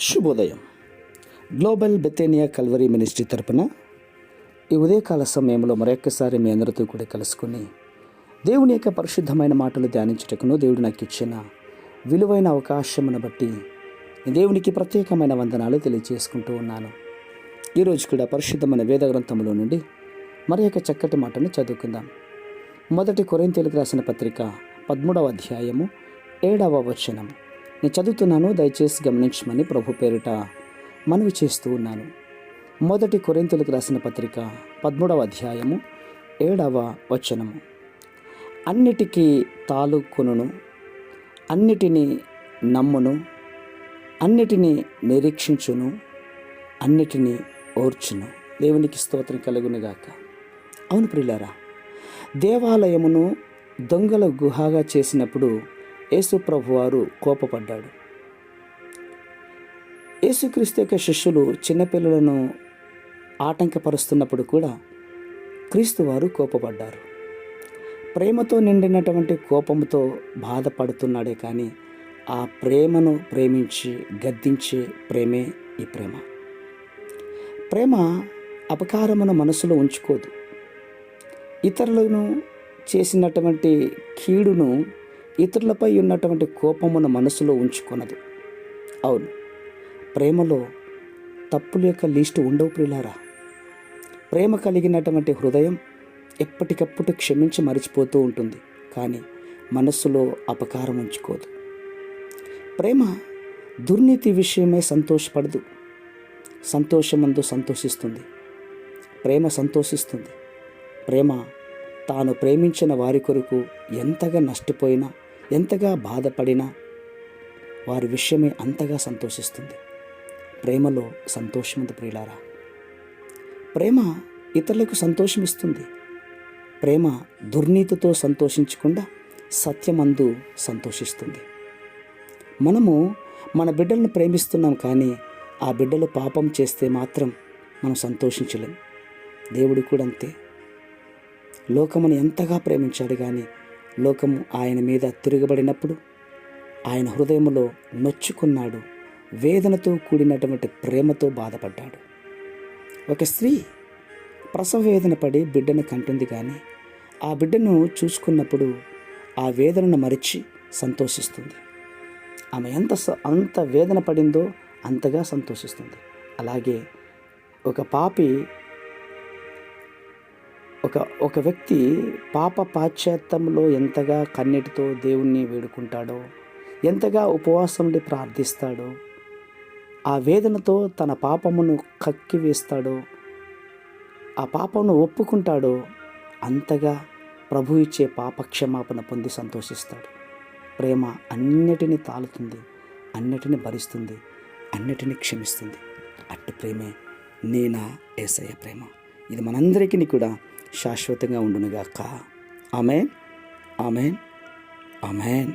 శుభోదయం. Global బెతేనియా Calvary ministry తరపున ఈ ఉదయకాల సమయంలో మరొక్కసారి మీ అందరితో కూడా కలుసుకొని దేవుని యొక్క పరిశుద్ధమైన మాటలు ధ్యానించుటకును దేవుడు నాకు ఇచ్చిన విలువైన అవకాశమును బట్టి దేవునికి ప్రత్యేకమైన వందనాలు తెలియజేసుకుంటూ ఉన్నాను. ఈరోజు కూడా పరిశుద్ధమైన వేద గ్రంథంలో నుండి మరి యొక్క చక్కటి మాటను చదువుకుందాం. 1 కొరింథీయులకు రాసిన పత్రిక 13వ అధ్యాయము 7వ వచనం నేను చదువుతున్నాను. దయచేసి గమనించమని ప్రభు పేరిట మనవి చేస్తూ ఉన్నాను. 1 కొరింథీయులకు రాసిన పత్రిక 13వ అధ్యాయము 7వ వచనము. అన్నిటికీ తాలుకొనును, అన్నిటినీ నమ్మును, అన్నిటినీ నిరీక్షించును, అన్నిటినీ ఓర్చును. దేవునికి స్తోత్రం కలుగునుగాక. అవును ప్రియులారా, దేవాలయమును దొంగల గుహగా చేసినప్పుడు యేసు ప్రభువారు కోపపడ్డాడు. యేసుక్రీస్తు యొక్క శిష్యులు చిన్నపిల్లలను ఆటంకపరుస్తున్నప్పుడు కూడా క్రీస్తు వారు కోపపడ్డారు. ప్రేమతో నిండినటువంటి కోపంతో బాధపడుతున్నాడే కానీ ఆ ప్రేమను ప్రేమించి గద్దించే ప్రేమే ఈ ప్రేమ. ప్రేమ అపకారమును మనసులో ఉంచుకోదు. ఇతరులను చేసినటువంటి కీడును, ఇతరులపై ఉన్నటువంటి కోపమును మనసులో ఉంచుకొనదు. అవును, ప్రేమలో తప్పుల యొక్క లిస్టు ఉండవు ప్రియులారా. ప్రేమ కలిగినటువంటి హృదయం ఎప్పటికప్పుడు క్షమించి మరిచిపోతూ ఉంటుంది, కానీ మనస్సులో అపకారం ఉంచుకోదు. ప్రేమ దుర్నీతి విషయమై సంతోషపడదు, సంతోషమందు సంతోషిస్తుంది. ప్రేమ సంతోషిస్తుంది. ప్రేమ తాను ప్రేమించిన వారి కొరకు ఎంతగా నష్టపోయినా, ఎంతగా బాధపడినా వారి విషయమే అంతగా సంతోషిస్తుంది. ప్రేమలో సంతోషముంది ప్రియులారా. ప్రేమ ఇతరులకు సంతోషమిస్తుంది. ప్రేమ దుర్నీతితో సంతోషించకుండా సత్యమందు సంతోషిస్తుంది. మనము మన బిడ్డలను ప్రేమిస్తున్నాం, కానీ ఆ బిడ్డలు పాపం చేస్తే మాత్రం మనం సంతోషించలేం. దేవుడు కూడా అంతే. లోకమును ఎంతగా ప్రేమించాడు, కానీ లోకము ఆయన మీద తిరగబడినప్పుడు ఆయన హృదయంలో నొచ్చుకున్నాడు. వేదనతో కూడినటువంటి ప్రేమతో బాధపడ్డాడు. ఒక స్త్రీ ప్రసవ వేదన పడి బిడ్డను కంటుంది, కానీ ఆ బిడ్డను చూసుకున్నప్పుడు ఆ వేదనను మరిచి సంతోషిస్తుంది. ఆమె అంత వేదన పడిందో అంతగా సంతోషిస్తుంది. అలాగే ఒక పాపి ఒక వ్యక్తి పాప పాశ్చాత్యంలో ఎంతగా కన్నీటితో దేవుణ్ణి వేడుకుంటాడో, ఎంతగా ఉపవాసం ఉండి ప్రార్థిస్తాడో, ఆ వేదనతో తన పాపమును కక్కి వేస్తాడో, ఆ పాపమును ఒప్పుకుంటాడో, అంతగా ప్రభు ఇచ్చే పాపక్షమాపణ పొంది సంతోషిస్తాడు. ప్రేమ అన్నిటినీ తాలుతుంది, అన్నిటినీ భరిస్తుంది, అన్నిటినీ క్షమిస్తుంది. అట్టి ప్రేమే నేనా యేసయ్య ప్రేమ. ఇది మనందరికీ కూడా శాశ్వతంగా ఉండునుగాక. ఆమేన్, ఆమేన్, ఆమేన్.